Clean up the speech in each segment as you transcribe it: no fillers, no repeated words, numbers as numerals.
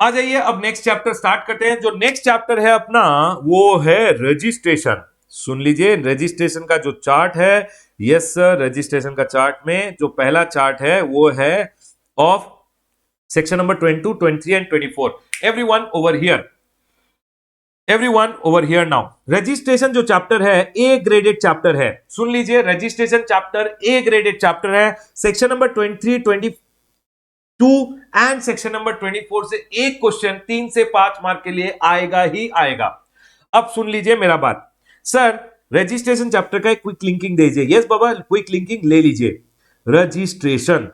आ जाइए, अब next chapter start करते हैं। जो नेक्स्ट चैप्टर है अपना वो है रजिस्ट्रेशन। सुन लीजिए, रजिस्ट्रेशन का जो चार्ट है, यस सर, रजिस्ट्रेशन का चार्ट में जो पहला चार्ट है वो है of section number 22, 23 and 24। Everyone over here, everyone over here now. Registration जो चैप्टर है ए ग्रेडेड चैप्टर है। सुन लीजिए, रजिस्ट्रेशन चैप्टर ए ग्रेडेड चैप्टर है। Section number 23, 22 and section number 24 से एक क्वेश्चन 3 से 5 मार्क के लिए आएगा ही आएगा। अब सुन लीजिए मेरा बात। सर, रजिस्ट्रेशन चैप्टर का एक क्विक लिंकिंग दीजिए। यस बाबा, क्विक लिंकिंग ले लीजिए। रजिस्ट्रेशन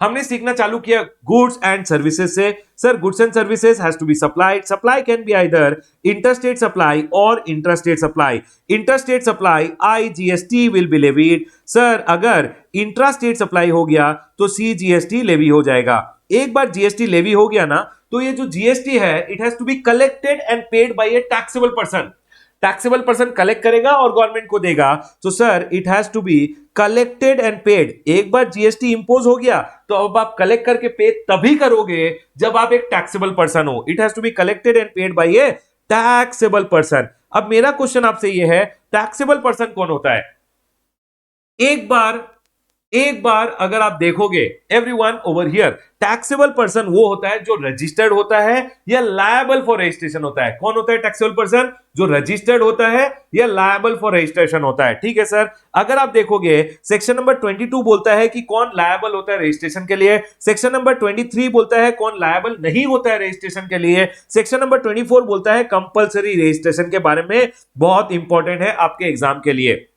हमने सीखना चालू किया गुड्स एंड सर्विसेज से। Sir, goods and services has to be supplied. Supply can be either interstate supply और intrastate supply. Interstate supply IGST will be levied. Sir, अगर इंट्रास्टेट सप्लाई हो गया तो CGST लेवी हो जाएगा। एक बार GST लेवी हो गया ना, तो ये जो GST है it has to be collected and paid by a taxable person. Taxable person collect करेगा और गवर्नमेंट को देगा। तो sir, it has to be collected and paid. एक बार GST इंपोज हो गया तो अब आप कलेक्ट करके पे तभी करोगे जब आप एक टैक्सेबल पर्सन हो। It has to be collected and paid by a taxable person. अब मेरा क्वेश्चन आपसे यह है, टैक्सेबल पर्सन कौन होता है? एक बार अगर आप देखोगे, everyone over here, taxable person वो होता है जो रजिस्टर्ड होता है या लायबल फॉर रजिस्ट्रेशन होता है। कौन होता है टैक्सेबल पर्सन? जो रजिस्टर्ड होता है या लायबल फॉर रजिस्ट्रेशन होता है। ठीक है सर, अगर आप देखोगे सेक्शन नंबर 22 बोलता है कि कौन लायबल होता है रजिस्ट्रेशन के लिए। सेक्शन नंबर 23 बोलता है कौन लायबल नहीं होता है रजिस्ट्रेशन के लिए। सेक्शन नंबर 24 बोलता है कंपलसरी रजिस्ट्रेशन के बारे में, बहुत इंपॉर्टेंट है आपके एग्जाम के लिए।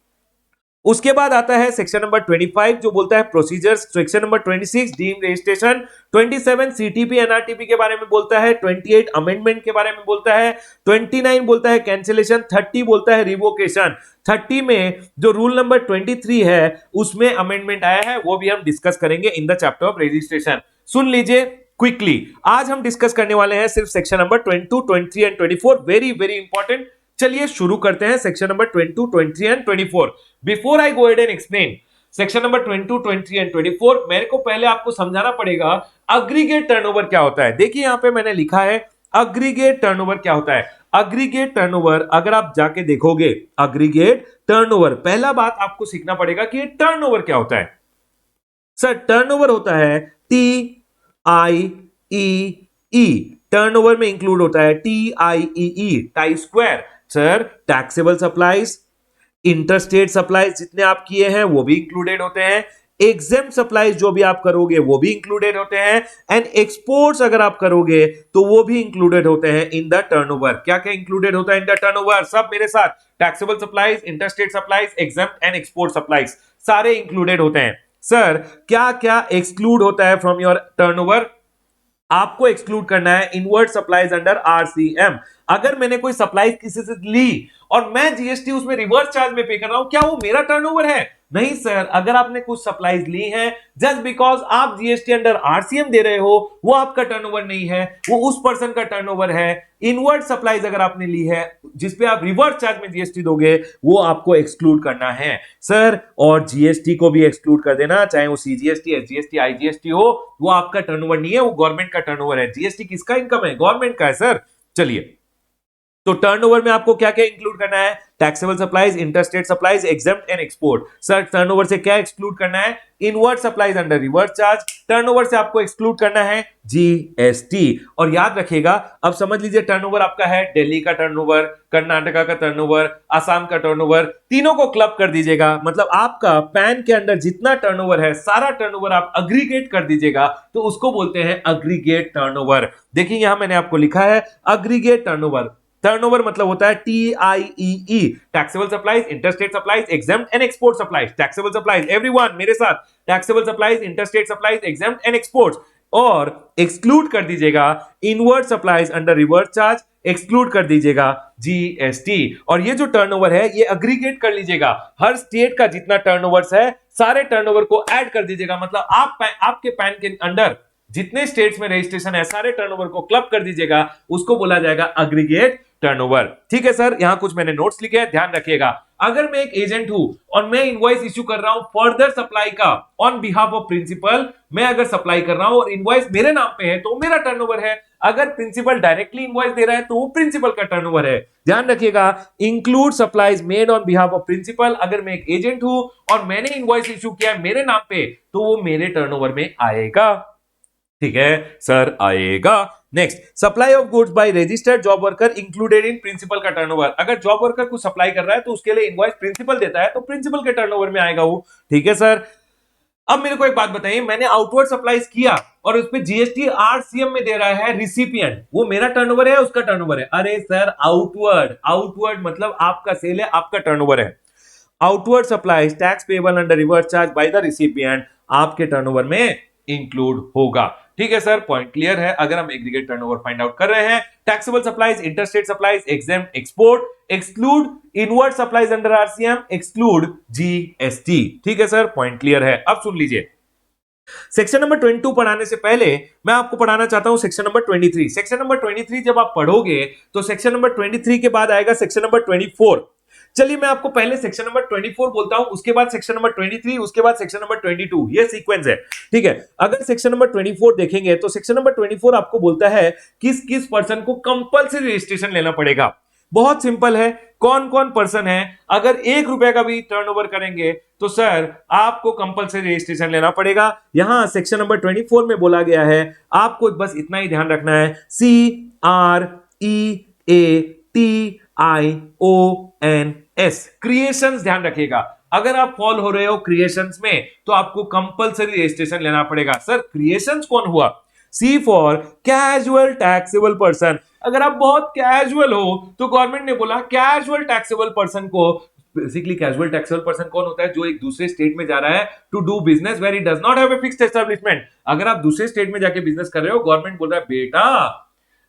उसके बाद आता है सेक्शन नंबर 25 जो बोलता है procedures. Section number 26 deem registration, 27 CTP NRTP के बारे में बोलता है, 28 अमेंडमेंट के बारे में बोलता है, 29 बोलता है कैंसिलेशन, 30 बोलता है रिवोकेशन। 30 में जो रूल नंबर 23 है उसमें अमेंडमेंट आया है, वो भी हम डिस्कस करेंगे in the chapter of registration. सुन लीजिए क्विकली, आज हम डिस्कस करने वाले हैं सिर्फ section number 22, 23 and 24। Very very important. चलिए शुरू करते हैं section number 22, 23 and 24। Before I go ahead and explain section number 22, 23 and 24, मेरे को पहले आपको समझाना पड़ेगा अग्रीगेट टर्नओवर क्या होता है। देखिए यहां पे मैंने लिखा है अग्रीगेट टर्नओवर क्या होता है। अग्रीगेट टर्नओवर अगर आप जाके देखोगे, अग्रीगेट टर्नओवर, पहला बात आपको सीखना पड़ेगा कि ये टर्नओवर क्या होता है। सर, टर्नओवर होता है TIEE। टर्नओवर में इंक्लूड होता है TIEE, tie square. Sir, taxable supplies, interstate supplies जितने आप किए हैं वो भी इंक्लूडेड होते हैं, एग्जेम्प्ट सप्लाईज जो भी आप करोगे वो भी इंक्लूडेड होते हैं, एंड एक्सपोर्ट्स अगर आप करोगे तो वो भी इंक्लूडेड होते हैं इन द टर्नओवर। क्या क्या इंक्लूडेड होता है इन द टर्नओवर? सब मेरे साथ, taxable supplies, interstate supplies, exempt and export supplies सारे इंक्लूडेड होते हैं। सर, क्या क्या एक्सक्लूड होता है फ्रॉम योर टर्नओवर? आपको एक्सक्लूड करना है इनवर्ड सप्लाईज अंडर RCM। अगर मैंने कोई सप्लाई किसी से ली और मैं GST उसमें रिवर्स चार्ज में पे कर रहा हूं, क्या वो मेरा टर्नओवर है? नहीं सर, अगर आपने कुछ सप्लाईज ली हैं जस्ट बिकॉज आप GST अंडर RCM दे रहे हो, वो आपका टर्नओवर नहीं है, वो उस पर्सन का टर्नओवर है। इनवर्ड सप्लाईज अगर आपने ली है जिसपे आप रिवर्स चार्ज में GST दोगे, वो आपको एक्सक्लूड करना है सर। और GST को भी एक्सक्लूड कर देना, चाहे वो CGST, SGST, IGST हो, वो आपका टर्नओवर नहीं है, वो गवर्नमेंट का टर्नओवर है। GST किसका इनकम है? गवर्नमेंट का है सर। चलिए, तो टर्नओवर में आपको क्या क्या इंक्लूड करना है? Taxable supplies, interstate supplies, exempt and export. Sir, turnover से क्या एक्सक्लूड करना है? Inward supplies under reverse charge. Turnover से आपको एक्सक्लूड करना है GST। और याद रखिएगा, अब समझ लीजिए टर्नओवर आपका है दिल्ली का टर्नओवर, कर्नाटका का टर्नओवर, असम का टर्नओवर, तीनों को क्लब कर दीजिएगा। मतलब आपका पैन के अंदर जितना टर्नओवर है, सारा टर्नओवर आप अग्रीगेट कर दीजिएगा, तो उसको बोलते हैं अग्रीगेट टर्नओवर। देखिए यहां मैंने आपको लिखा है अग्रीगेट टर्नओवर। टर्नओवर मतलब होता है TIEE, taxable supplies, interstate supplies, exempt and export supplies. Taxable supplies, everyone मेरे साथ, taxable supplies, interstate supplies, exempt and exports. और एक्सक्लूड कर दीजिएगा inward supplies under reverse charge, exclude कर दीजिएगा GST। और ये जो टर्नओवर है ये अग्रीगेट कर लीजिएगा, हर स्टेट का जितना टर्नओवर्स है सारे टर्नओवर को ऐड कर दीजिएगा। मतलब आपके पैन के अंडर जितने स्टेट्स में रजिस्ट्रेशन है सारे टर्नओवर को क्लब कर दीजिएगा, उसको बोला जाएगा अग्रीगेट टर्नओवर। ठीक है सर, यहां कुछ मैंने नोट्स लिखे हैं, ध्यान रखिएगा। अगर मैं एक एजेंट हूं और मैं इनवॉइस इश्यू कर रहा हूं फर्दर सप्लाई का ऑन बिहाफ ऑफ प्रिंसिपल, मैं अगर सप्लाई कर रहा हूं और इनवॉइस मेरे नाम पे है तो मेरा टर्नओवर है, अगर प्रिंसिपल डायरेक्टली इनवॉइस दे रहा है तो वो प्रिंसिपल का टर्नओवर है। ध्यान रखिएगा, include supplies made on behalf of principal, अगर मैं एक एजेंट हूं और मैंने इनवॉइस इश्यू किया है मेरे नाम पे तो वो मेरे टर्नओवर में आएगा। ठीक है सर, आएगा। Next, supply of goods by registered job worker included in principle का टर्नओवर, अगर जॉब वर्कर को सप्लाई कर रहा है तो उसके लिए इनवॉइस प्रिंसिपल देता है तो प्रिंसिपल के टर्नओवर में आएगा वो। ठीक है सर। अब मेरे को एक बात बताइए, मैंने आउटवर्ड सप्लाईज किया और उस पे जीएसटी आरसीएम में दे रहा है रिसिपिएंट, वो मेरा टर्नओवर है उसका टर्नओवर है? अरे सर, आउटवर्ड, आउटवर्ड मतलब आपका सेल है, आपका टर्नओवर है। Outward supplies tax payable under reverse charge by the recipient आपके टर्नओवर में इंक्लूड होगा। ठीक है सर, पॉइंट क्लियर है। अगर हम एग्रीगेट टर्नओवर फाइंड आउट कर रहे हैं, taxable supplies, interstate supplies, exempt export, exclude inward supplies under RCM, exclude GST. ठीक है सर, पॉइंट क्लियर है। अब सुन लीजिए, सेक्शन नंबर 22 पढ़ाने से पहले मैं आपको पढ़ाना चाहता हूं सेक्शन नंबर 23। सेक्शन नंबर 23 जब आप पढ़ोगे तो सेक्शन नंबर 23 के बाद आएगा सेक्शन नंबर 24। चलिए मैं आपको पहले सेक्शन नंबर 24 बोलता हूं, उसके बाद सेक्शन नंबर 23, उसके बाद सेक्शन नंबर 22, ये सीक्वेंस है। ठीक है, अगर सेक्शन नंबर 24 देखेंगे तो सेक्शन नंबर 24 आपको बोलता है किस किस पर्सन को कंपल्सरी रजिस्ट्रेशन लेना पड़ेगा। बहुत सिंपल है, कौन कौन पर्सन है, अगर 1 रुपए का भी टर्नओवर करेंगे तो सर आपको कंपल्सरी रजिस्ट्रेशन लेना पड़ेगा। यहां सेक्शन नंबर 24 में बोला गया है, आपको बस इतना ही ध्यान रखना है, CREATIONS क्रिएशंस, ध्यान रखिएगा। अगर आप फॉल हो रहे हो क्रिएशंस में तो आपको कंपल्सरी रजिस्ट्रेशन लेना पड़ेगा। सर क्रिएशंस कौन हुआ? C for casual taxable person, अगर आप बहुत कैजुअल हो तो गवर्नमेंट ने बोला कैजुअल टैक्सेबल पर्सन को, बेसिकली कैजुअल टैक्सेबल पर्सन कौन होता है? जो एक दूसरे स्टेट में जा रहा है to do business where he does not have a fixed establishment. अगर आप दूसरे स्टेट में जाके बिजनेस कर रहे हो, गवर्नमेंट बोल रहा है बेटा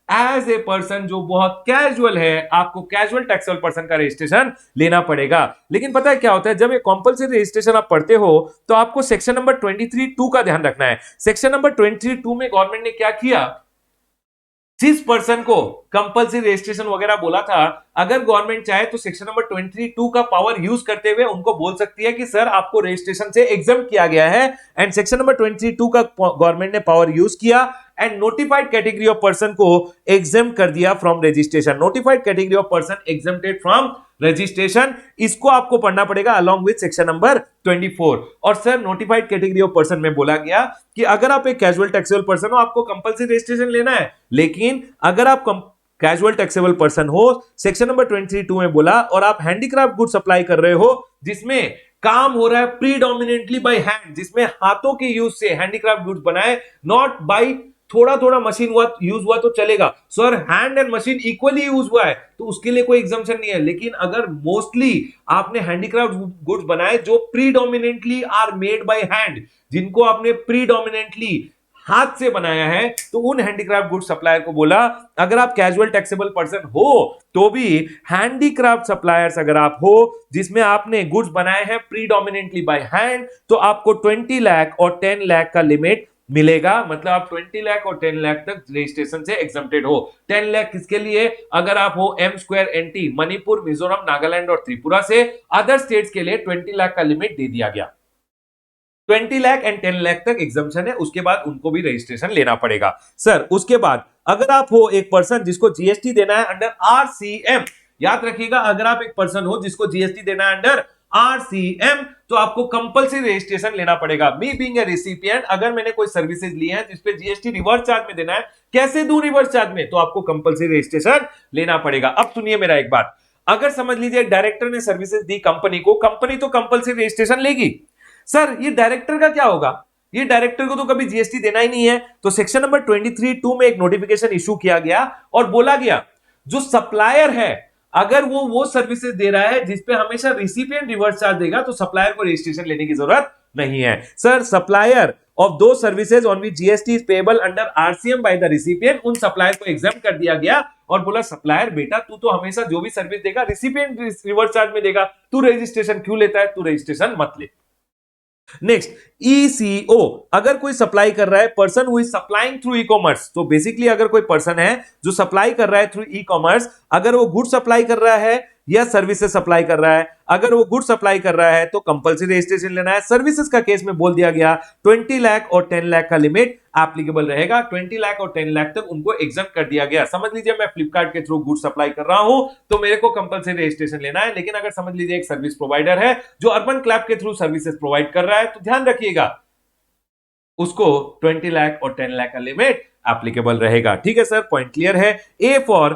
एज ए पर्सन जो बहुत कैजुअल है आपको कैजुअल टैक्सेबल पर्सन का रजिस्ट्रेशन लेना पड़ेगा। लेकिन पता है क्या होता है, जब ये कंपल्सरी रजिस्ट्रेशन आप पढ़ते हो तो आपको सेक्शन नंबर 23(2) का ध्यान रखना है। सेक्शन नंबर 23(2) में गवर्नमेंट ने क्या किया, जिस पर्सन को कंपल्सरी रजिस्ट्रेशन वगैरह बोला था, अगर गवर्नमेंट चाहे तो सेक्शन नंबर 23(2) का पावर यूज करते हुए उनको बोल सकती है कि सर आपको रजिस्ट्रेशन से एग्जम्प्ट किया गया है। एंड सेक्शन नंबर 23(2) का गवर्नमेंट ने पावर यूज किया and notified category of person को एग्जम्प्ट कर दिया from registration. Notified category of person exempted from registration, इसको आपको पढ़ना पड़ेगा अलॉन्ग विद सेक्शन नंबर 24। और sir notified category of person में बोला गया कि अगर आप एक कैजुअल टैक्सेबल पर्सन हो आपको कंपल्सरी रजिस्ट्रेशन लेना है, लेकिन अगर आप कैजुअल टैक्सेबल पर्सन हो, सेक्शन नंबर 23(2) में बोला, और आप हैंडीक्राफ्ट गुड सप्लाई कर रहे हो जिसमें काम हो रहा है प्रीडोमिनेंटली बाय हैंड, जिसमें हाथों के यूज से हैंडीक्राफ्ट गुड्स बनाए, नॉट बाय थोड़ा थोड़ा मशीन यूज हुआ तो चलेगा। Sir hand and machine equally use हुआ है तो उसके लिए कोई एग्जम्पशन नहीं है। लेकिन अगर मोस्टली आपने हैंडीक्राफ्ट गुड्स बनाए जो predominantly are made by hand, जिनको आपने प्रीडोमिनेंटली हाथ से बनाया है, तो उन हैंडीक्राफ्ट गुड्स सप्लायर को बोला अगर आप कैजुअल टैक्सेबल पर्सन हो तो भी हैंडीक्राफ्ट सप्लायर्स अगर आप हो जिसमें आपने गुड्स बनाए हैं प्रीडोमिनेंटली बाय हैंड, तो आपको 20 लाख और 10 लाख का लिमिट मिलेगा। मतलब आप 20 लाख और 10 लाख तक रजिस्ट्रेशन से एग्जम्प्टेड हो। 10 लाख किसके लिए? अगर आप हो M2NT, मणिपुर, मिजोरम, नागालैंड और त्रिपुरा से। अदर स्टेट्स के लिए 20 लाख का लिमिट दे दिया गया। 20 लाख एंड 10 लाख तक एग्जम्पशन है, उसके बाद उनको भी रजिस्ट्रेशन लेना पड़ेगा। सर उसके बाद अगर आप हो एक पर्सन जिसको जीएसटी देना है अंडर आरसीएम, याद रखिएगा अगर आप एक पर्सन हो जिसको जीएसटी देना है अंडर आरसीएम तो आपको कंपल्सरी रजिस्ट्रेशन लेना पड़ेगा। मी बीइंग ए रिसिपिएंट, अगर मैंने कोई सर्विसेज ली है जिसपे जीएसटी रिवर्स चार्ज में देना है, कैसे दूं रिवर्स चार्ज में? तो आपको कंपल्सरी रजिस्ट्रेशन लेना पड़ेगा। अब सुनिए मेरा एक बात, अगर समझ लीजिए डायरेक्टर ने सर्विसेज दी कंपनी को, कंपनी तो कंपल्सरी रजिस्ट्रेशन लेगी। सर ये डायरेक्टर का क्या होगा? ये डायरेक्टर को तो कभी जीएसटी देना ही नहीं है। तो सेक्शन नंबर 23(2) में एक नोटिफिकेशन इशू किया गया और बोला गया जो सप्लायर है अगर वो सर्विसेज दे रहा है जिसपे हमेशा रिसिपिएंट रिवर्स चार्ज देगा तो सप्लायर को रजिस्ट्रेशन लेने की जरूरत नहीं है। सर सप्लायर ऑफ दो services on which GST is payable under RCM by the recipient, उन सप्लायर को एग्जाम कर दिया गया और बोला सप्लायर बेटा तू तो हमेशा जो भी सर्विस देगा रिसिपिएंट रिवर्स चार्ज में देगा, तू रजिस्ट्रेशन क्यों लेता है? तू रजिस्ट्रेशन मत ले। नेक्स्ट ईसीओ, अगर कोई सप्लाई कर रहा है, person who is supplying through e commerce, तो बेसिकली अगर कोई पर्सन है जो सप्लाई कर रहा है थ्रू ई कॉमर्स, अगर वो गुड सप्लाई कर रहा है या सर्विसेज सप्लाई कर रहा है। अगर वो गुड सप्लाई कर रहा है तो कंपल्सरी रजिस्ट्रेशन लेना है। सर्विसेज का केस में बोल दिया गया 20 लाख और 10 लाख का लिमिट एप्लीकेबल रहेगा। 20 लाख और 10 लाख तक उनको एग्जम्प्ट कर दिया गया। समझ लीजिए मैं फ्लिपकार्ट के थ्रू गुड सप्लाई कर रहा हूं तो मेरे को कंपल्सरी रजिस्ट्रेशन लेना है। लेकिन अगर समझ लीजिए एक सर्विस प्रोवाइडर है जो अर्बन क्लैप के थ्रू सर्विसेज प्रोवाइड कर रहा है तो ध्यान रखिएगा उसको 20 लाख और 10 लाख का लिमिट एप्लीकेबल रहेगा। ठीक है सर, पॉइंट क्लियर है। A for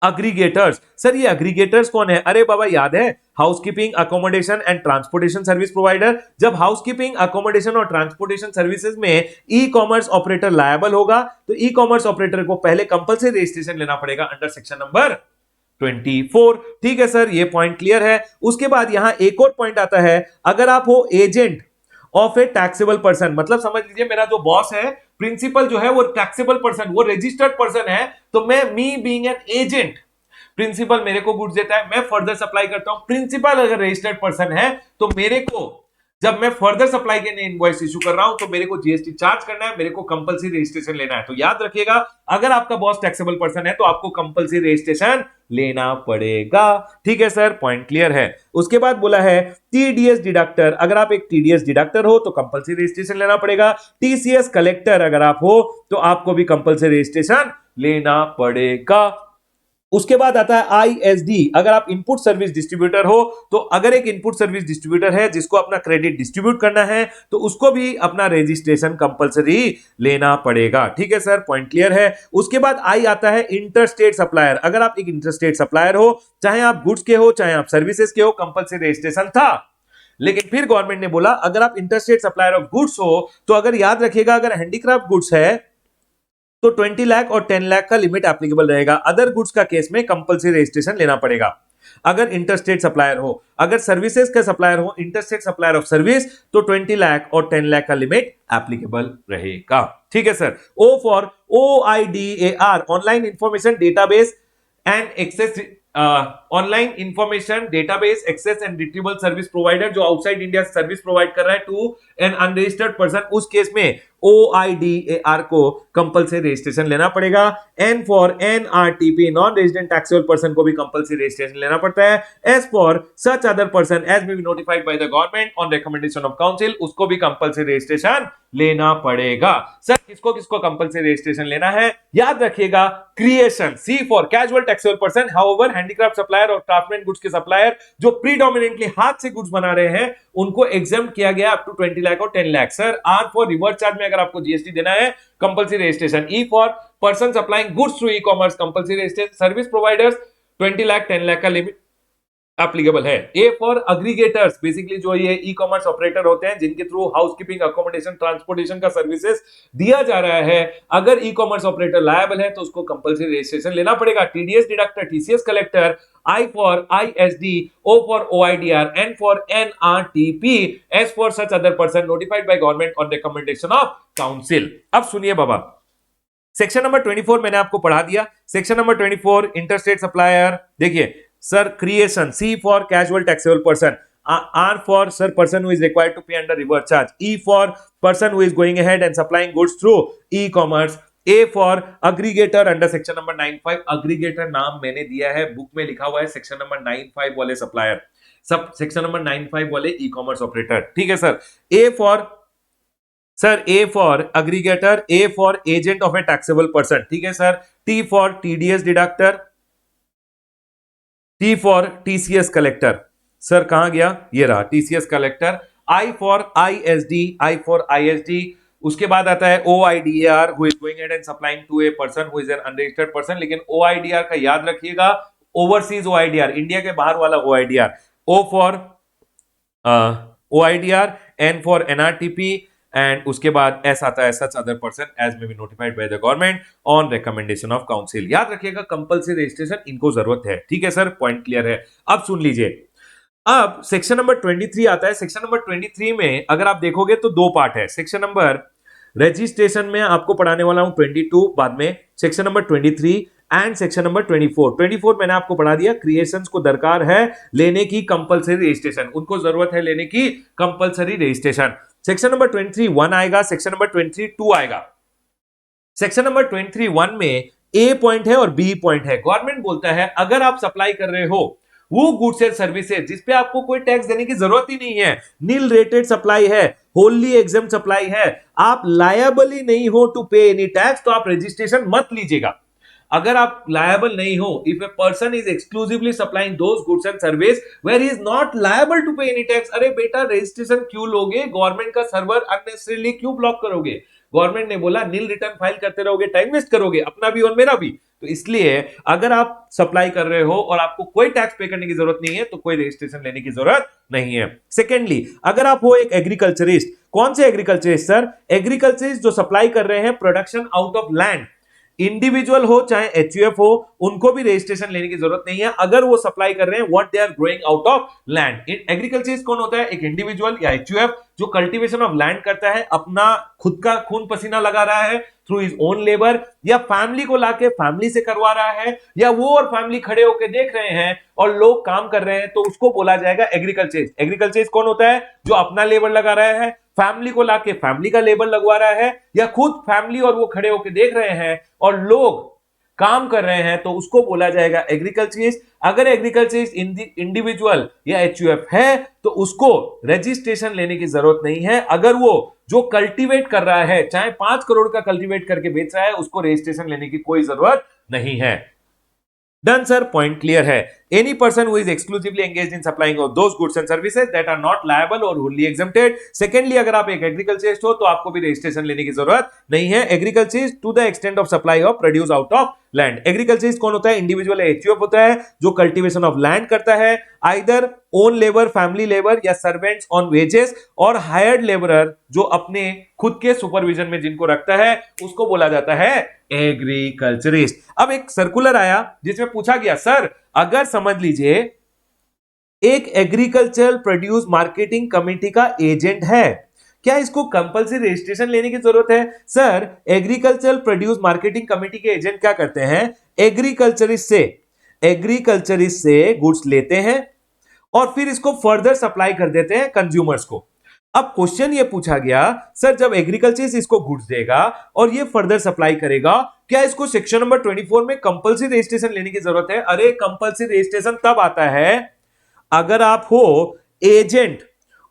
अग्रीगेटर्स। सर ये अग्रीगेटर्स कौन है? अरे बाबा याद है, housekeeping accommodation and transportation service provider. जब हाउसकीपिंग अकोमोडेशन और ट्रांसपोर्टेशन सर्विसेज में ई कॉमर्स ऑपरेटर लायबल होगा तो ई कॉमर्स ऑपरेटर को पहले कंपल्सरी रजिस्ट्रेशन लेना पड़ेगा अंडर सेक्शन नंबर 24। ठीक है सर, ये पॉइंट क्लियर है। उसके बाद यहां एक और पॉइंट आता है, अगर आप हो agent of a taxable person, मतलब समझ लीजिए मेरा जो बॉस है प्रिंसिपल जो है वो टैक्सेबल पर्सन, वो रजिस्टर्ड पर्सन है, तो मैं me being an agent, principal मेरे को गुड्स देता है, मैं फर्दर सप्लाई करता हूं। प्रिंसिपल अगर रजिस्टर्ड पर्सन है तो मेरे को जब मैं फर्दर सप्लाई के लिए इनवॉइस इशू कर रहा हूं तो मेरे को जीएसटी चार्ज करना है, मेरे को कंपल्सरी रजिस्ट्रेशन लेना है। तो याद रखिएगा अगर आपका बॉस टैक्सेबल पर्सन है तो आपको कंपल्सरी रजिस्ट्रेशन लेना पड़ेगा। ठीक है सर, पॉइंट क्लियर है। उसके बाद बोला है टीडीएस डिडक्टर। अगर आप एक टीडीएस डिडक्टर हो तो कंपल्सरी रजिस्ट्रेशन लेना पड़ेगा। टीसीएस कलेक्टर अगर आप हो तो आपको भी कंपल्सरी रजिस्ट्रेशन लेना पड़ेगा। उसके बाद आता है आईएसडी। अगर आप इनपुट सर्विस डिस्ट्रीब्यूटर हो तो अगर एक इनपुट सर्विस डिस्ट्रीब्यूटर है जिसको अपना क्रेडिट डिस्ट्रीब्यूट करना है तो उसको भी अपना रजिस्ट्रेशन कंपलसरी लेना पड़ेगा। ठीक है सर, पॉइंट क्लियर है। उसके बाद आई आता है इंटरस्टेट सप्लायर। अगर आप एक इंटरस्टेट सप्लायर हो, चाहे आप गुड्स के हो चाहे आप सर्विसेज के हो, कंपलसरी रजिस्ट्रेशन था। लेकिन फिर गवर्नमेंट ने बोला अगर आप इंटरस्टेट सप्लायर ऑफ गुड्स हो तो अगर याद रखिएगा अगर हैंडीक्राफ्ट गुड्स है तो 20 लाख और 10 लाख का लिमिट एप्लीकेबल रहेगा। अदर गुड्स का केस में कंपल्सरी रजिस्ट्रेशन लेना पड़ेगा अगर इंटरस्टेट सप्लायर हो। अगर सर्विसेज का सप्लायर हो, इंटरस्टेट सप्लायर ऑफ सर्विस, तो 20 लाख और 10 लाख का लिमिट एप्लीकेबल रहेगा। ठीक है sir. O for OIDAR, online information database and access, online information database access and retrieval service provider जो आउटसाइड इंडिया सर्विस प्रोवाइड कर रहा है टू एन अनरजिस्टर्ड पर्सन, उस केस में OIDAR को कंपल्सरी रजिस्ट्रेशन लेना पड़ेगा। N for NRTP, non resident taxable person को भी कंपल्सरी रजिस्ट्रेशन लेना पड़ता है। S for such other person as may be notified by the government on recommendation of council, उसको भी कंपल्सरी रजिस्ट्रेशन लेना पड़ेगा। सर किसको किसको कंपल्सरी रजिस्ट्रेशन लेना है? याद रखिएगा creation, C for casual taxable person, however handicraft supplier और क्राफ्टमैन गुड्स के सप्लायर जो प्रीडोमिनेंटली हाथ से गुड्स बना रहे हैं उनको एग्जाम्प्ट किया गया अप टू 20 लाख और 10 lakh. Sir R for reverse charge में अगर आपको जीएसटी देना है compulsory registration. E for person supplying goods through e commerce, compulsory registration. Service providers 20 lakh 10 lakh का लिमिट एप्लीकेबल है। ए फॉर अग्रीगेटर्स, बेसिकली जो ये ई कॉमर्स ऑपरेटर होते हैं जिनके थ्रू हाउसकीपिंग अकोमोडेशन ट्रांसपोर्टेशन का सर्विसेज दिया जा रहा है, अगर ई कॉमर्स ऑपरेटर लायबल है तो उसको कंपल्सरी रजिस्ट्रेशन लेना पड़ेगा। TDS deductor, TCS collector, I for ISD, O for OIDR, N for NRTP, S for such other person notified by government on recommendation of council. अब सुनिए बाबा, section number 24 मैंने आपको पढ़ा दिया। सेक्शन नंबर 24 इंटरस्टेट सप्लायर, देखिए sir creation, C for casual taxable person, R for sir person who is required to pay under reverse charge, E for person who is going ahead and supplying goods through e commerce, A for aggregator under section number 95। Aggregator नाम मैंने दिया है, book में लिखा हुआ है section number 95 वाले supplier, sub section number 95 वाले ई कॉमर्स ऑपरेटर। ठीक है sir. A for aggregator, A for agent of a taxable person. ठीक है sir. T for TDS deductor, T for TCS collector. Sir कहां गया? ये रहा TCS collector. I for ISD। उसके बाद आता है OIDAR, who is going and supplying to a person who is an unregistered person. लेकिन OIDR का याद रखिएगा, ओवरसीज OIDR, इंडिया के बाहर वाला OIDR। O for OIDR, N for NRTP, and उसके बाद एस आता है such other person as may be notified by the government on recommendation of council. याद रखिएगा कंपल्सरी रजिस्ट्रेशन इनको जरूरत है। ठीक है सर, पॉइंट क्लियर है। अब सुन लीजिए, अब सेक्शन नंबर 23 आता है। सेक्शन नंबर 23 में अगर आप देखोगे तो दो पार्ट है। सेक्शन नंबर रजिस्ट्रेशन में आपको पढ़ाने वाला हूं 22 बाद में, section number 23 and section number 24 मैंने आपको पढ़ा दिया। क्रिएशंस को दरकार है लेने की कंपल्सरी रजिस्ट्रेशन, उनको जरूरत है लेने की कंपल्सरी रजिस्ट्रेशन। सेक्शन नंबर 23 1 आएगा, सेक्शन नंबर 23 2 आएगा। सेक्शन नंबर 23 1 में ए पॉइंट है और बी पॉइंट है। गवर्नमेंट बोलता है अगर आप सप्लाई कर रहे हो वो गुड्स एंड सर्विसेज जिसपे आपको कोई टैक्स देने की जरूरत ही नहीं है, नील रेटेड सप्लाई है, होली एग्जाम सप्लाई है, आप लायबल ही नहीं हो टू पे एनी टैक्स, तो आप रजिस्ट्रेशन मत लीजिएगा। अगर आप लायबल नहीं हो, if a person is exclusively supplying those goods and service where he is not liable to pay any tax, अरे बेटा रजिस्ट्रेशन क्यों लोगे, गवर्नमेंट का सर्वर अननेसेसरीली क्यों ब्लॉक करोगे? गवर्नमेंट ने बोला नील रिटर्न फाइल करते रहोगे, टाइम वेस्ट करोगे, अपना भी और मेरा भी। तो इसलिए अगर आप सप्लाई कर रहे हो और आपको कोई टैक्स पे करने की जरूरत नहीं है तो कोई रजिस्ट्रेशन लेने की जरूरत नहीं है। सेकेंडली, अगर आप हो एक एग्रीकल्चरिस्ट, कौन से एग्रीकल्चरिस्ट सर? एग्रीकल्चरिस्ट जो सप्लाई कर रहे हैं production out of land, individual हो चाहे एचयूएफ हो, उनको भी रजिस्ट्रेशन लेने की जरूरत नहीं है अगर वो सप्लाई कर रहे हैं what they are growing out of land. Agriculturist कौन होता है? एक इंडिविजुअल या एचयूएफ जो कल्टीवेशन ऑफ लैंड करता है, अपना खुद का खून पसीना लगा रहा है थ्रू हिज ओन लेबर, या फैमिली को लाके फैमिली से करवा रहा है, या वो और फैमिली खड़े होकर देख रहे हैं और लोग काम कर रहे हैं, तो उसको बोला जाएगा एग्रीकल्चरिस्ट। एग्रीकल्चरिस्ट कौन होता है? जो अपना लेबर लगा रहा है, फैमिली को लाके फैमिली का लेबर लगवा रहा है, या खुद फैमिली और वो खड़े होकर देख रहे हैं और लोग काम कर रहे हैं, तो उसको बोला जाएगा एग्रीकल्चरिस्ट। अगर एग्रीकल्चरिस्ट इंडिविजुअल या एचयूएफ है तो उसको रजिस्ट्रेशन लेने की जरूरत नहीं है। अगर वो जो कल्टीवेट कर रहा है, चाहे 5 करोड़ का कल्टीवेट करके बेच रहा है, उसको रजिस्ट्रेशन लेने की कोई जरूरत नहीं है। डन सर, पॉइंट क्लियर है। Any person who is exclusively engaged in supplying of those goods and services that are not liable और होली एग्जेम्प्टेड। सेकेंडली, अगर आप एक एग्रीकल्चरिस्ट हो तो आपको भी रजिस्ट्रेशन लेने की जरूरत नहीं है। Agriculturist to the extent of supply of produce out of land. Agriculturist कौन होता है? इंडिविजुअल एचयूएफ होता है जो कल्टीवेशन ऑफ लैंड करता है, either own labour, family labour, या सर्वेंट्स ऑन वेजेस, और हायर्ड लेबरर जो अपने खुद के सुपरविजन में जिनको रखता है, उसको बोला जाता है एग्रीकल्चरिस्ट। अब एक सर्कुलर आया जिसमें पूछा गया, सर अगर समझ लीजिए एक एग्रीकल्चर प्रोड्यूस मार्केटिंग कमेटी का एजेंट है, क्या इसको कंपल्सरी रजिस्ट्रेशन लेने की जरूरत है? Sir, agriculture produce marketing committee के एजेंट क्या करते हैं? एग्रीकल्चरिस्ट से गुड्स लेते हैं और फिर इसको फर्दर सप्लाई कर देते हैं कंज्यूमर्स को। अब क्वेश्चन ये पूछा गया, सर जब एग्रीकल्चरिस्ट इसको गुड्स देगा और ये फर्दर सप्लाई करेगा, क्या इसको सेक्शन नंबर 24 में कंपल्सरी रजिस्ट्रेशन लेने की जरूरत है? अरे कंपल्सरी रजिस्ट्रेशन तब आता है अगर आप हो एजेंट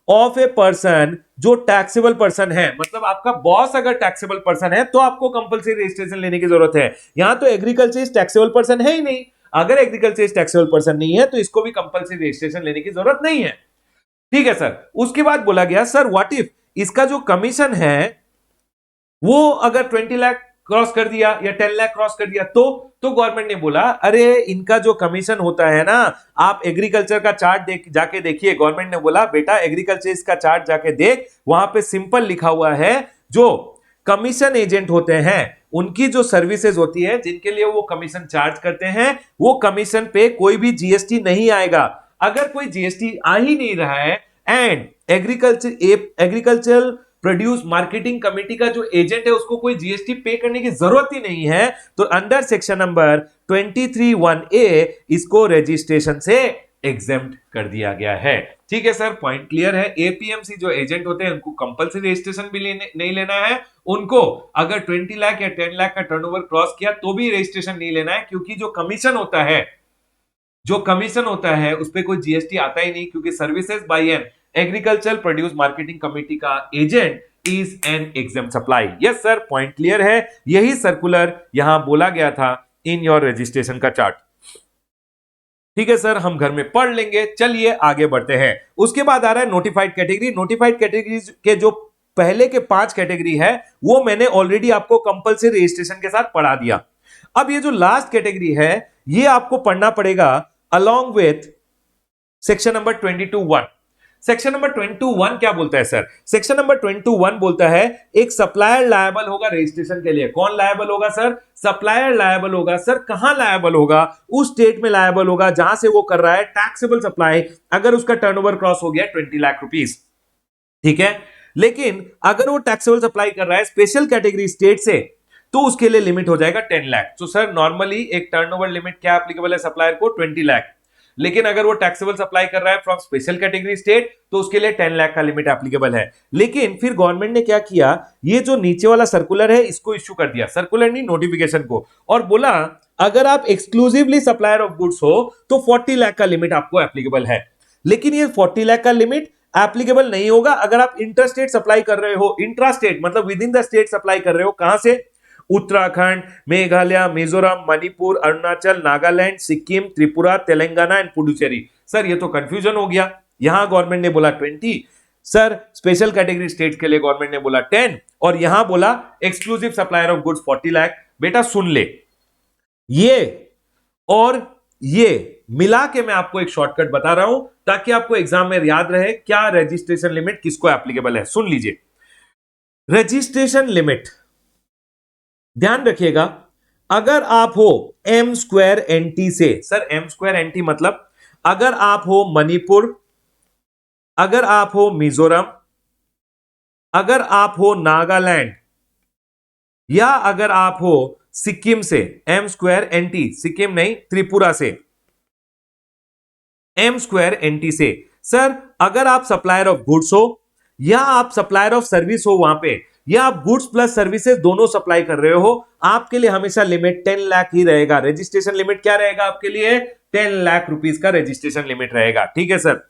ऑफ ए पर्सन जो टैक्सेबल पर्सन है, मतलब आपका बॉस अगर टैक्सेबल पर्सन है तो आपको कंपल्सरी रजिस्ट्रेशन लेने की जरूरत है। यहां तो एग्रीकल्चरिस्ट टैक्सेबल पर्सन है ही नहीं। अगर एग्रीकल्चरिस्ट टैक्सेबल पर्सन नहीं है तो इसको भी कंपल्सरी रजिस्ट्रेशन लेने की जरूरत नहीं है। ठीक है सर। उसके बाद बोला गया, सर व्हाट इफ इसका जो कमीशन है वो अगर 20 लाख क्रॉस कर दिया या 10 लाख क्रॉस कर दिया, तो गवर्नमेंट ने बोला अरे इनका जो कमीशन होता है ना, आप एग्रीकल्चर का चार्ट जाके देखिए। गवर्नमेंट ने बोला बेटा एग्रीकल्चर का चार्ट जाके देख, वहां पे सिंपल लिखा हुआ है जो कमीशन एजेंट होते हैं उनकी जो सर्विसेज होती है जिनके लिए वो कमीशन चार्ज करते हैं, वो कमीशन पे कोई भी जीएसटी नहीं आएगा। अगर कोई जीएसटी आ ही नहीं रहा है and agriculture produce marketing committee का जो एजेंट है उसको कोई जीएसटी पे करने की जरूरत ही नहीं है, तो अंडर सेक्शन नंबर 23(1)(a) इसको रजिस्ट्रेशन से एग्जेम्प्ट कर दिया गया है। ठीक है सर, पॉइंट क्लियर है। एपीएमसी जो एजेंट होते हैं उनको कंपल्सरी रजिस्ट्रेशन भी नहीं लेना है, उनको अगर 20 लाख या 10 लाख का टर्नओवर क्रॉस किया तो भी रजिस्ट्रेशन नहीं लेना है, क्योंकि जो कमीशन होता है उस पर कोई जीएसटी आता ही नहीं, क्योंकि services by an agriculture produce marketing committee का agent is an exempt supply. Yes sir, point clear है। यही सर्कुलर यहां बोला गया था इन योर रजिस्ट्रेशन का चार्ट। ठीक है सर, हम घर में पढ़ लेंगे। चलिए आगे बढ़ते हैं। उसके बाद आ रहा है नोटिफाइड कैटेगरी। नोटिफाइड कैटेगरी के जो पहले के 5 कैटेगरी है वो मैंने ऑलरेडी आपको कंपल्सरी रजिस्ट्रेशन के साथ पढ़ा दिया। अब ये जो लास्ट कैटेगरी है ये आपको पढ़ना पड़ेगा along with section number 22(1). Section number 22(1) क्या बोलता है सर? सेक्शन नंबर 22(1) बोलता है एक सप्लायर लायबल होगा रजिस्ट्रेशन के लिए। कौन लायबल होगा सर? सप्लायर लायबल होगा। सर कहां लायबल होगा? उस स्टेट में लायबल होगा जहां से वो कर रहा है टैक्सेबल सप्लाई, अगर उसका टर्नओवर क्रॉस हो गया 20 लाख रुपीस। ठीक है, लेकिन अगर वो टैक्सेबल सप्लाई कर रहा है स्पेशल कैटेगरी स्टेट से तो उसके लिए लिमिट हो जाएगा 10 लाख। तो सर नॉर्मली एक टर्नओवर लिमिट क्या एप्लीकेबल है सप्लायर को? 20 लाख। लेकिन अगर वो टैक्सेबल सप्लाई कर रहा है फ्रॉम स्पेशल कैटेगरी स्टेट तो उसके लिए 10 लाख का लिमिट एप्लीकेबल है। लेकिन फिर गवर्नमेंट ने क्या किया, ये जो नीचे वाला सर्कुलर है इसको इश्यू कर दिया, सर्कुलर नहीं नोटिफिकेशन को, और बोला अगर आप एक्सक्लूसिवली सप्लायर ऑफ गुड्स हो तो 40 लाख का लिमिट आपको एप्लीकेबल है, लेकिन ये 40 लाख का लिमिट एप्लीकेबल नहीं होगा अगर आप इंटर स्टेट सप्लाई कर रहे हो। इंट्रा स्टेट मतलब with in the state supply कर रहे हो। कहां से? उत्तराखंड, मेघालय, मिजोरम, मणिपुर, अरुणाचल, नागालैंड, सिक्किम, त्रिपुरा, तेलंगाना एंड पुडुचेरी। सर ये तो कंफ्यूजन हो गया, यहां गवर्नमेंट ने बोला 20, सर स्पेशल कैटेगरी स्टेट के लिए गवर्नमेंट ने बोला 10 और यहां बोला exclusive supplier of goods 40 lakh. बेटा सुन ले, ये और ये मिला के मैं आपको एक शॉर्टकट बता रहा हूं ताकि आपको एग्जाम में याद रहे क्या रजिस्ट्रेशन लिमिट किसको एप्लीकेबल है। सुन लीजिए, रजिस्ट्रेशन लिमिट ध्यान रखिएगा, अगर आप हो एम स्क्वायर एनटी से। सर एम स्क्वायर एनटी मतलब अगर आप हो मणिपुर, अगर आप हो मिजोरम, अगर आप हो नागालैंड या अगर आप हो सिक्किम से, एम स्क्वायर एनटी, सिक्किम नहीं त्रिपुरा से, एम स्क्वायर एनटी से। सर अगर आप सप्लायर ऑफ गुड्स हो या आप सप्लायर ऑफ सर्विस हो वहां पे, या आप गुड्स प्लस सर्विसेज दोनों सप्लाई कर रहे हो, आपके लिए हमेशा लिमिट 10 लाख ही रहेगा। रजिस्ट्रेशन लिमिट क्या रहेगा आपके लिए? 10 लाख रुपीस का रजिस्ट्रेशन लिमिट रहेगा। ठीक है सर।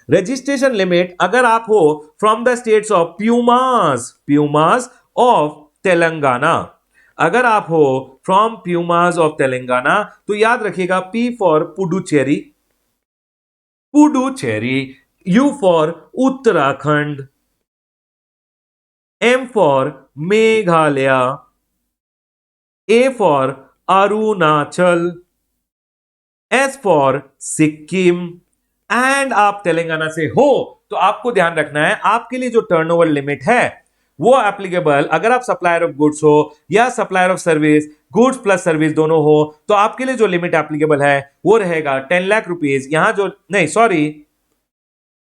रजिस्ट्रेशन लिमिट अगर आप हो फ्रॉम द स्टेट्स ऑफ प्यूमास ऑफ तेलंगाना, अगर आप हो फ्रॉम प्यूमास ऑफ तेलंगाना तो याद रखिएगा P for Puducherry, U for Uttarakhand, M for Meghalaya, A for Arunachal, S for Sikkim and आप तेलंगाना से हो तो आपको ध्यान रखना है आपके लिए जो टर्नओवर लिमिट है वो एप्लीकेबल अगर आप सप्लायर ऑफ गुड्स हो या supplier of service, goods plus service दोनों हो तो आपके लिए जो लिमिट एप्लीकेबल है वो रहेगा 10 लाख रुपीस। यहां जो नहीं सॉरी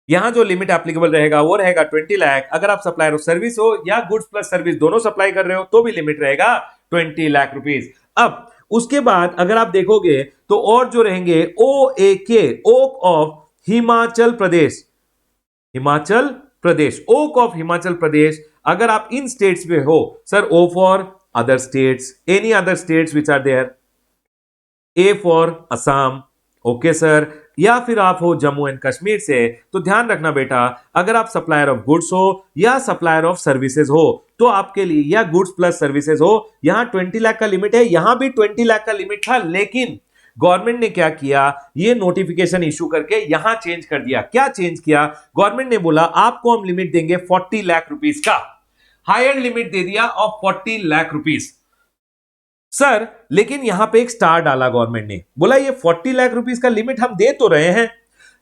यहां जो लिमिट एप्लीकेबल रहेगा वो रहेगा 20 लाख। अगर आप सप्लायर ऑफ सर्विस हो या गुड्स प्लस सर्विस दोनों सप्लाई कर रहे हो तो भी लिमिट रहेगा 20 लाख रुपीस। अब उसके बाद अगर आप देखोगे तो और जो रहेंगे OAK, ओक ऑफ हिमाचल प्रदेश, ओक ऑफ हिमाचल प्रदेश। अगर आप इन स्टेट्स में हो sir, O for other states, any other states which are there, A for Assam, okay sir, या फिर आप हो जम्मू एंड कश्मीर से तो ध्यान रखना बेटा अगर आप सप्लायर ऑफ गुड्स हो या सप्लायर ऑफ सर्विसेज हो तो आपके लिए, या गुड्स प्लस सर्विसेज हो, यहां 20 लाख का लिमिट है। यहां भी 20 लाख का लिमिट था लेकिन गवर्नमेंट ने क्या किया, ये नोटिफिकेशन इशू करके यहां चेंज कर दिया। क्या चेंज किया? गवर्नमेंट ने बोला आपको हम लिमिट देंगे 40 लाख रुपीस का, हायर लिमिट दे दिया ऑफ 40 लाख रुपीस। सर लेकिन यहां पे एक स्टार डाला गवर्नमेंट ने, बोला ये 40 लाख रुपीस का लिमिट हम दे तो रहे हैं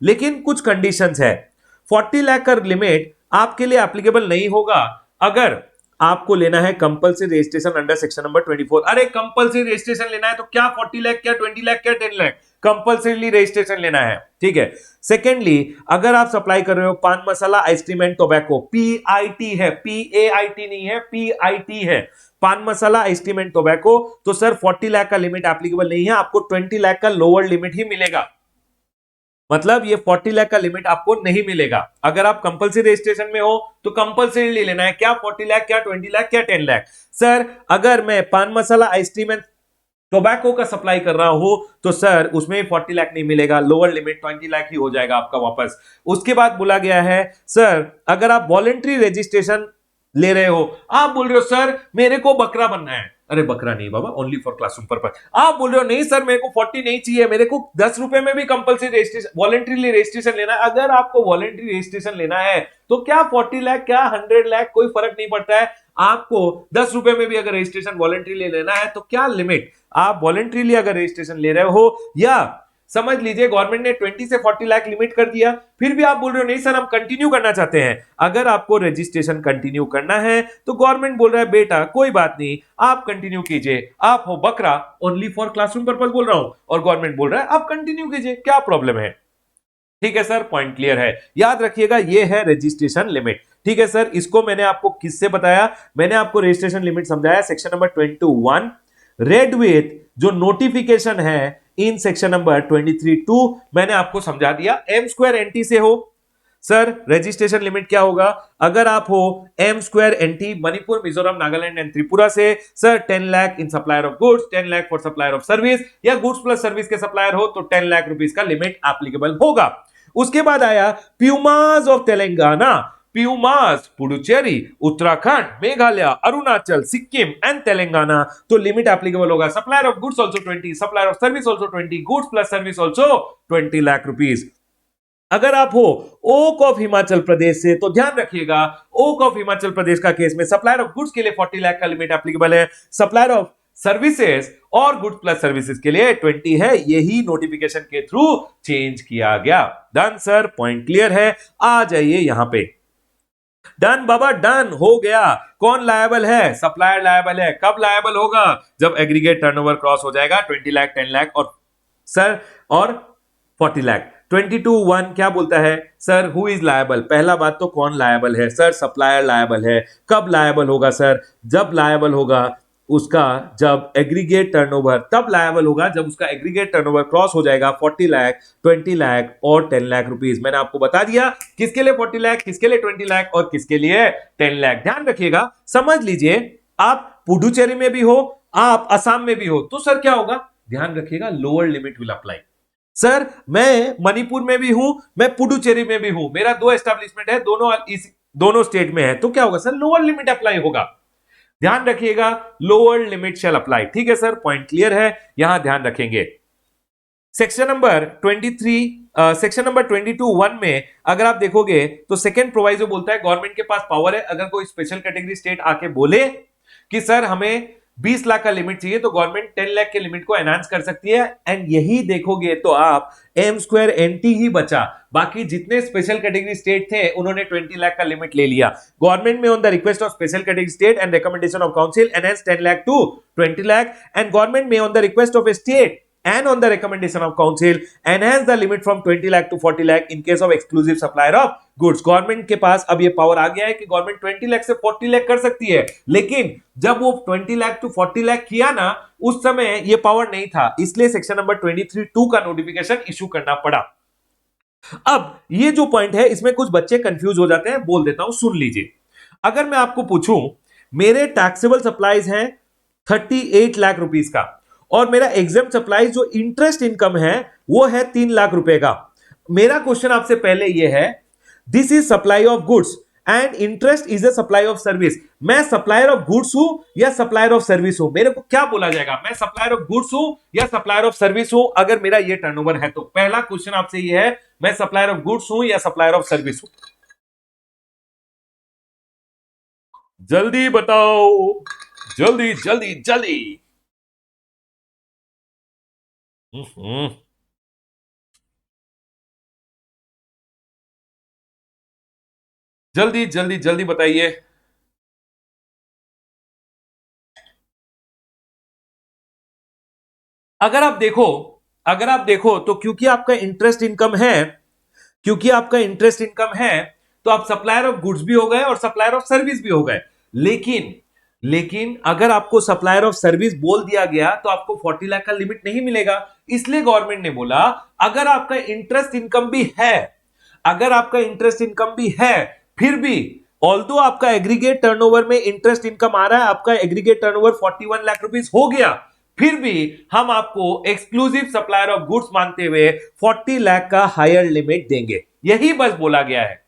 लेकिन कुछ कंडीशंस है। 40 लाख का लिमिट आपके लिए एप्लीकेबल नहीं होगा अगर आपको लेना है compulsory registration under section number 24। अरे कंपल्सरी रजिस्ट्रेशन लेना है तो क्या 40 लाख, क्या 20 लाख, क्या 10 लाख, कंपल्सरी रजिस्ट्रेशन लेना है। ठीक है। सेकेंडली अगर आप सप्लाई कर रहे हो पान मसाला, आइसक्रीम एंड टोबैको, PIT है, PAIT नहीं है, PIT है, पान मसाला, आइसक्रीम एंड टोबैको, तो सर 40 लाख का लिमिट एप्लीकेबल नहीं है, आपको 20 लाख का लोअर लिमिट ही मिलेगा। मतलब ये 40 लाख का लिमिट आपको नहीं मिलेगा। अगर आप कंपल्सरी रजिस्ट्रेशन में हो तो कंपल्सरी लेना है, क्या 40 लाख, क्या 20 लाख, क्या 10 लाख। सर अगर मैं पान मसाला, आइसक्रीम एंड टोबैको का सप्लाई कर रहा हूं तो सर उसमें 40 लाख नहीं मिलेगा, लोअर लिमिट 20 लाख ही हो जाएगा आपका वापस। उसके बाद बोला गया है सर अगर आप वॉलंटरी रजिस्ट्रेशन ले रहे हो, आप बोल रहे हो सर मेरे को बकरा बनना है, अरे बकरा नहीं बाबा, ओनली फॉर क्लासरूम पर्पस। आप बोल रहे हो नहीं सर मेरे को 40 नहीं चाहिए, मेरे को 10 रुपए में भी कंपल्सरी रजिस्ट्रेशन, वॉलंटरी रजिस्ट्रेशन लेना है। अगर आपको वॉलंटरी रजिस्ट्रेशन लेना है तो क्या 40 लाख, क्या 100 लाख, कोई फर्क नहीं पड़ता है। आपको 10 रुपए में भी अगर रजिस्ट्रेशन वॉलंटरी लेना है तो क्या लिमिट, आप वॉलंटरीली अगर रजिस्ट्रेशन ले रहे हो, या समझ लीजिए गवर्नमेंट ने 20 से 40 लाख लिमिट कर दिया, फिर भी आप बोल रहे हो नहीं सर हम कंटिन्यू करना चाहते हैं। अगर आपको रजिस्ट्रेशन कंटिन्यू करना है तो गवर्नमेंट बोल रहा है बेटा कोई बात नहीं, आप कंटिन्यू कीजिए, आप हो बकरा, ओनली फॉर क्लासरूम पर्पस बोल रहा हूं, और गवर्नमेंट बोल रहा है आप कंटिन्यू कीजिए, क्या प्रॉब्लम है। ठीक है सर, पॉइंट क्लियर है। याद रखिएगा ये है रजिस्ट्रेशन लिमिट। ठीक है सर, इसको मैंने आपको किससे बताया, मैंने आपको रजिस्ट्रेशन लिमिट समझाया सेक्शन नंबर 21 रेड विथ जो नोटिफिकेशन है इन सेक्शन नंबर 23(2) मैंने आपको समझा दिया। एम स्क्वायर एनटी से हो, सर रजिस्ट्रेशन लिमिट क्या होगा? अगर आप हो एम स्क्वायर एनटी मणिपुर, मिजोरम, नागालैंड एंड त्रिपुरा से, sir 10 lakh in supplier of goods, 10 lakh for supplier of service, या गुड्स प्लस सर्विस के सप्लायर हो तो 10 लाख रुपीस का लिमिट एप्लीकेबल होगा। उसके बाद आया प्यूमास ऑफ तेलंगाना, प्यूमास पुडुचेरी, उत्तराखंड, मेघालय, अरुणाचल, सिक्किम एंड तेलंगाना, तो लिमिट एप्लीकेबल होगा supplier of goods also 20, supplier of service also 20, goods plus service also 20 lakh rupees. अगर आप हो ओक ऑफ हिमाचल प्रदेश से तो ध्यान रखिएगा, ओक ऑफ हिमाचल प्रदेश का केस में सप्लायर ऑफ गुड्स के लिए 40 लाख का लिमिट एप्लीकेबल है, सप्लायर ऑफ सर्विसेज और गुड्स प्लस सर्विसेज के लिए 20 है। यही नोटिफिकेशन के थ्रू चेंज किया गया। डन सर, पॉइंट क्लियर है। आ जाइए यहां पे। डन बाबा, डन हो गया। कौन लायबल है? सप्लायर लायबल है। कब लायबल होगा? जब एग्रीगेट टर्नओवर क्रॉस हो जाएगा 20 लाख, 10 लाख और सर और 40 लाख। 22(1) क्या बोलता है सर? Who is liable? पहला बात तो कौन लायबल है सर? सप्लायर लायबल है। कब लायबल होगा सर? जब लायबल होगा उसका, जब एग्रीगेट टर्नओवर, तब लायबल होगा जब उसका एग्रीगेट टर्नओवर क्रॉस हो जाएगा 40 लाख, 20 लाख और 10 लाख रुपीस। मैंने आपको बता दिया किसके लिए 40 लाख, किसके लिए 20 लाख और किसके लिए 10 लाख। ध्यान रखिएगा, समझ लीजिए, आप पुडुचेरी में भी हो, आप असम में भी हो, तो सर क्या होगा? ध्यान रखिएगा, lower limit will apply. Sir मैं मणिपुर में भी हूं, मैं पुडुचेरी में भी हूं, मेरा 2 एस्टेब्लिशमेंट है, दोनों स्टेट में है, तो क्या होगा सर? लोअर लिमिट अप्लाई होगा। ध्यान रखिएगा, लोअर लिमिट शैल अप्लाई। ठीक है सर, पॉइंट क्लियर है, यहां ध्यान रखेंगे। सेक्शन नंबर 22(1) में अगर आप देखोगे तो सेकेंड प्रोवाइजो बोलता है गवर्नमेंट के पास पावर है, अगर कोई स्पेशल कैटेगरी स्टेट आके बोले कि सर हमें 20 लाख का लिमिट चाहिए तो गवर्नमेंट 10 लाख के लिमिट को एनहांस कर सकती है। एंड यही देखोगे तो आप एम स्क्वायर एनटी ही बचा, बाकी जितने स्पेशल कैटेगरी स्टेट थे उन्होंने 20 लाख का लिमिट ले लिया। गवर्नमेंट में on the request of special category state and recommendation of council enhance 10 lakh to 20 lakh, and government में on the request of a state and on the recommendation of council enhance the limit from 20 lakh to 40 lakh in case of exclusive supplier of goods। Government के पास अब ये power आ गया है कि government 20 lakh से 40 लाख कर सकती है, लेकिन जब वो 20 लाख टू 40 लाख किया ना, उस समय ये पावर नहीं था, इसलिए सेक्शन नंबर 23(2) का नोटिफिकेशन इशू करना पड़ा। अब ये जो पॉइंट है इसमें कुछ बच्चे कंफ्यूज हो जाते हैं, बोल देता हूं, सुन लीजिए। अगर मैं आपको पूछूं मेरे टैक्सेबल सप्लाईज हैं 38 लाख रुपीस का और मेरा एग्जाम सप्लाई जो इंटरेस्ट इनकम है वो है 3 लाख रुपए का, मेरा क्वेश्चन आपसे पहले ये है, this is supply of goods and interest is a supply of service. मैं सप्लायर ऑफ गुड्स हूं या सप्लायर ऑफ सर्विस हूं? मेरे को क्या बोला जाएगा? मैं सप्लायर ऑफ गुड्स हूं या सप्लायर ऑफ सर्विस हूं अगर मेरा ये टर्नओवर है? तो पहला क्वेश्चन आपसे ये है, मैं सप्लायर ऑफ गुड्स हूं या सप्लायर ऑफ सर्विस हूं? जल्दी बताओ, जल्दी जल्दी जल्दी। जल्दी जल्दी जल्दी बताइए। अगर आप देखो, अगर आप देखो तो क्योंकि आपका इंटरेस्ट इनकम है, क्योंकि आपका इंटरेस्ट इनकम है तो आप सप्लायर ऑफ गुड्स भी हो गए और सप्लायर ऑफ सर्विस भी हो गए। लेकिन लेकिन अगर आपको सप्लायर ऑफ सर्विस बोल दिया गया तो आपको 40 लाख का लिमिट नहीं मिलेगा। इसलिए गवर्नमेंट ने बोला अगर आपका इंटरेस्ट इनकम भी है, अगर आपका इंटरेस्ट इनकम भी है, फिर भी ऑल्दो आपका एग्रीगेट टर्नओवर में इंटरेस्ट इनकम आ रहा है, आपका एग्रीगेट टर्नओवर 41 लाख रुपीस हो गया, फिर भी हम आपको एक्सक्लूसिव सप्लायर ऑफ गुड्स मानते हुए 40 लाख का हायर लिमिट देंगे। यही बस बोला गया है,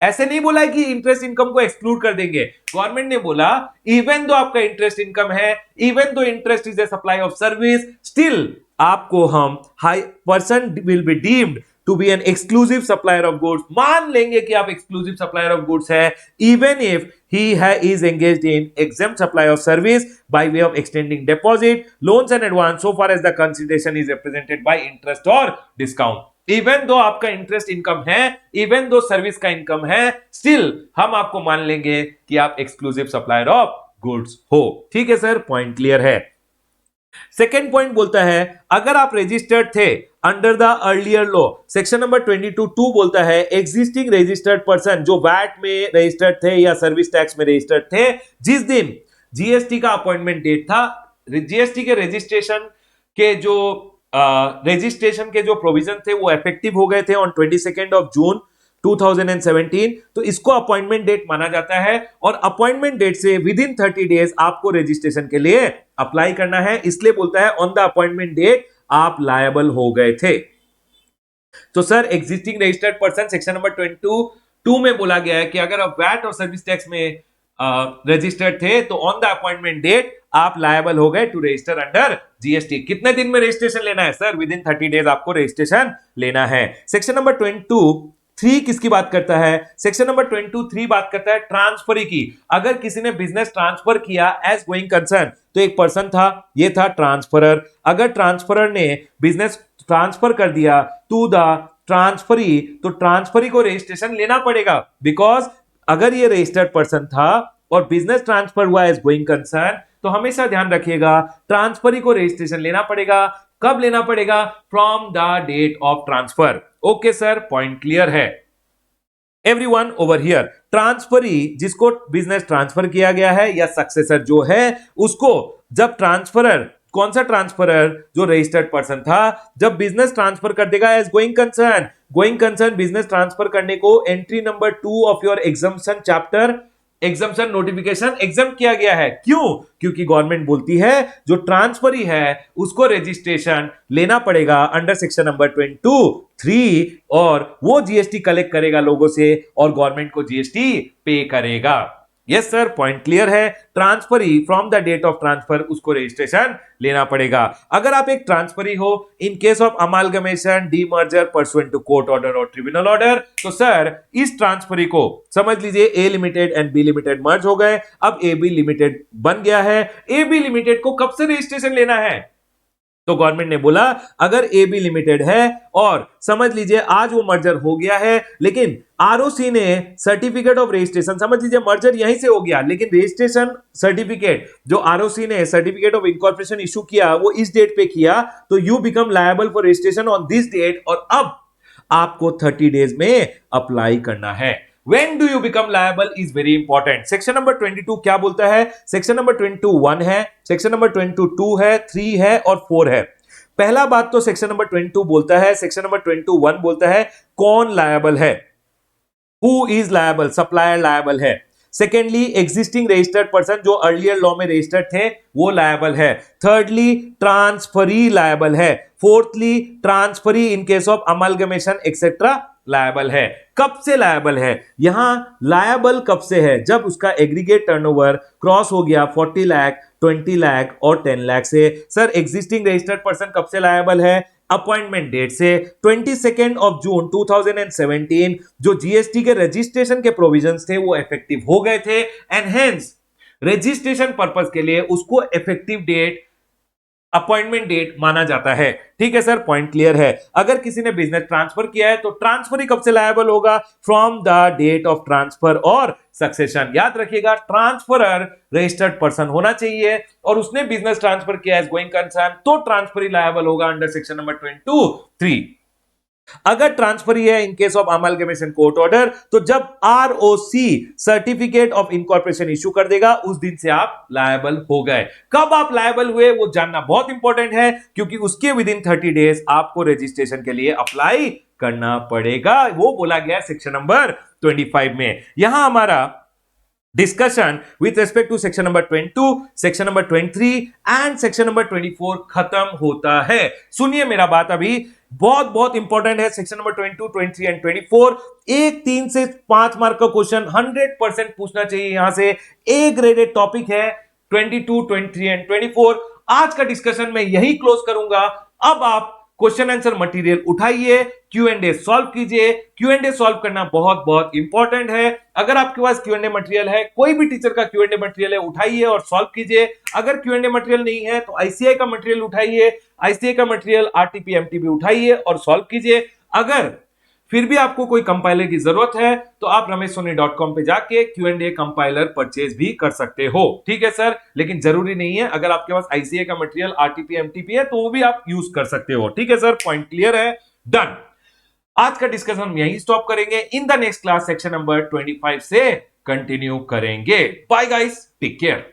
ऐसे नहीं बोला है कि इंटरेस्ट इनकम को एक्सक्लूड कर देंगे। गवर्नमेंट ने बोला इवन दो आपका इंटरेस्ट इनकम है, even though interest is a supply of service, still आपको हम हाई person will be deemed to be an exclusive supplier of goods, मान लेंगे कि आप एक्सक्लूसिव सप्लायर ऑफ गुड्स है, even if he is engaged in exempt supply of service by way of extending deposit, loans and advance so far as the consideration is represented by interest or discount। Even though आपका interest income है, even दो service का income है, still हम आपको मान लेंगे कि आप एक्सक्लूसिव सप्लायर ऑफ गुड्स हो। ठीक है सर, पॉइंट क्लियर है। सेकेंड पॉइंट बोलता है अगर आप रजिस्टर्ड थे under the earlier law, section number 22(2) बोलता है एग्जिस्टिंग रजिस्टर्ड पर्सन जो वैट में रजिस्टर्ड थे या सर्विस टैक्स में रजिस्टर्ड थे, जिस दिन जीएसटी का अपॉइंटमेंट डेट था, जीएसटी के रजिस्ट्रेशन के जो प्रोविजन थे वो इफेक्टिव हो गए थे ऑन 22 जून 2017, तो इसको अपॉइंटमेंट डेट माना जाता है और अपॉइंटमेंट डेट से विद इन 30 डेज आपको रजिस्ट्रेशन के लिए अप्लाई करना है, इसलिए बोलता है ऑन द अपॉइंटमेंट डेट आप लायबल हो गए थे। तो sir existing registered person section number 22 में बोला गया है कि अगर आप वैट और सर्विस टैक्स में रजिस्टर्ड थे तो ऑन द अपॉइंटमेंट डेट आप लायबल हो गए टू रजिस्टर अंडर जीएसटी। कितने दिन में रजिस्ट्रेशन लेना है सर? विद इन 30 डेज आपको रजिस्ट्रेशन लेना है। सेक्शन नंबर 22(3) किसकी बात करता है? सेक्शन नंबर 22(3) बात करता है ट्रांसफरी की। अगर किसी ने बिजनेस ट्रांसफर किया एज गोइंग कंसर्न, तो एक पर्सन था, ये था ट्रांसफरर। अगर ट्रांसफरर ने बिजनेस ट्रांसफर कर दिया टू द ट्रांसफरी, तो ट्रांसफरी को रजिस्ट्रेशन लेना पड़ेगा, बिकॉज अगर ये रजिस्टर्ड पर्सन था और बिजनेस ट्रांसफर हुआ एज गोइंग कंसर्न, तो हमेशा ध्यान रखिएगा ट्रांसफरी को रजिस्ट्रेशन लेना पड़ेगा। कब लेना पड़ेगा? From the date of transfer. Okay sir, point clear है एवरीवन ओवर हियर। ट्रांसफरी जिसको बिजनेस ट्रांसफर किया गया है या सक्सेसर जो है उसको, जब ट्रांसफरर, कौन सा ट्रांसफरर? जो रजिस्टर्ड पर्सन था, जब बिजनेस ट्रांसफर कर देगा as going concern business transfer करने को entry number 2 of your exemption chapter exemption notification exempt किया गया है। क्यों? क्योंकि गवर्नमेंट बोलती है जो ट्रांसफरी है उसको रजिस्ट्रेशन लेना पड़ेगा अंडर सेक्शन नंबर 22(3) और वो जीएसटी कलेक्ट करेगा लोगों से और गवर्नमेंट को जीएसटी पे करेगा। यस सर, पॉइंट क्लियर है। Transferee from the date of transfer उसको रजिस्ट्रेशन लेना पड़ेगा। अगर आप एक ट्रांसफरी हो in case of amalgamation, demerger pursuant to court order और ट्रिब्यूनल ऑर्डर, तो सर इस ट्रांसफरी को समझ लीजिए A limited and B limited merge हो गए, अब ए बी लिमिटेड बन गया है। ए बी लिमिटेड को कब से रजिस्ट्रेशन लेना है? तो गवर्नमेंट ने बोला अगर ए बी लिमिटेड है और समझ लीजिए आज वो मर्जर हो गया है, लेकिन आरओसी ने सर्टिफिकेट ऑफ रजिस्ट्रेशन, समझ लीजिए मर्जर यहीं से हो गया, लेकिन रजिस्ट्रेशन सर्टिफिकेट जो आरओसी ने सर्टिफिकेट ऑफ इनकॉर्पोरेशन इशू किया वो इस डेट पे किया, तो you become liable for registration on this date और अब आपको 30 डेज में अप्लाई करना है। When do you become liable is very important. Section number 22 क्या बोलता है? सेक्शन नंबर 21 है, सेक्शन नंबर 22 है, 3 है और 4 है। पहला बात तो सेक्शन नंबर 22 बोलता है, सेक्शन नंबर 21 बोलता है कौन लायबल है, who is liable, supplier liable है। सेकेंडली एग्जिस्टिंग रजिस्टर्ड पर्सन जो अर्लियर लॉ में रजिस्टर्ड थे वो लायबल है। थर्डली ट्रांसफरी लायबल है। Fourthly transferee in case of amalgamation etcetera liable है। कब से लायबल है? यहां लायबल कब से है? जब उसका एग्रीगेट टर्नओवर क्रॉस हो गया 40 लाख, 20 लाख और 10 लाख से। सर एग्जिस्टिंग रजिस्टर्ड पर्सन कब से लायबल है? अपॉइंटमेंट डेट से। 22 ऑफ जून 2017 जो जीएसटी के रजिस्ट्रेशन के प्रोविजंस थे वो इफेक्टिव हो गए थे एंड हेंस रजिस्ट्रेशन पर्पस के लिए उसको इफेक्टिव डेट, अपॉइंटमेंट डेट माना जाता है। ठीक है सर, पॉइंट क्लियर है। अगर किसी ने बिजनेस ट्रांसफर किया है तो ट्रांसफर ही कब से लायबल होगा? From the date of transfer और सक्सेशन। याद रखिएगा ट्रांसफरर रजिस्टर्ड पर्सन होना चाहिए और उसने बिजनेस ट्रांसफर किया एज गोइंग कंसर्न, तो ट्रांसफर ही लायबल होगा अंडर सेक्शन नंबर 22(3). अगर ट्रांसफर है in case of amalgamation court order, तो जब ROC certificate of incorporation issue कर देगा उस दिन से आप लायबल हो गए। कब आप लायबल हुए वो जानना बहुत इंपॉर्टेंट है, क्योंकि उसके विद इन 30 डेज आपको रजिस्ट्रेशन के लिए अप्लाई करना पड़ेगा। वो बोला गया सेक्शन नंबर 25 में। यहां हमारा discussion with respect to section number 22, section number 23 and section number 24 खत्म होता है। सुनिए मेरा बात, अभी बहुत बहुत इंपॉर्टेंट है सेक्शन नंबर 22, 23 एंड 24। एक 3 से 5 मार्क का क्वेश्चन 100% पूछना चाहिए यहां से। ए ग्रेडेड टॉपिक है 22, 23 एंड 24। आज का डिस्कशन मैं यही क्लोज करूंगा। अब आप क्वेश्चन आंसर मटेरियल उठाइए, Q&A सॉल्व कीजिए। Q&A सॉल्व करना बहुत बहुत इंपॉर्टेंट है। अगर आपके पास Q&A मटेरियल है, कोई भी टीचर का Q&A मटेरियल है, उठाइए और सॉल्व कीजिए। अगर Q&A मटेरियल नहीं है तो आईसीआई का मटेरियल उठाइए, आईसीआई का मटेरियल आरटीपी एमटीपी उठाइए और सॉल्व कीजिए। अगर फिर भी आपको कोई कंपाइलर की जरूरत है तो आप rameshsoni.com पे जाके Q&A कंपाइलर परचेज भी कर सकते हो। ठीक है सर, लेकिन जरूरी नहीं है। अगर आपके पास आईसीआई का मटेरियल आरटीपी एमटीपी है तो वो भी आप यूज कर सकते हो। ठीक है सर, पॉइंट क्लियर है, डन। आज का डिस्कशन हम यहीं स्टॉप करेंगे। In the next class section number 25 से कंटिन्यू करेंगे। Bye guys, take care.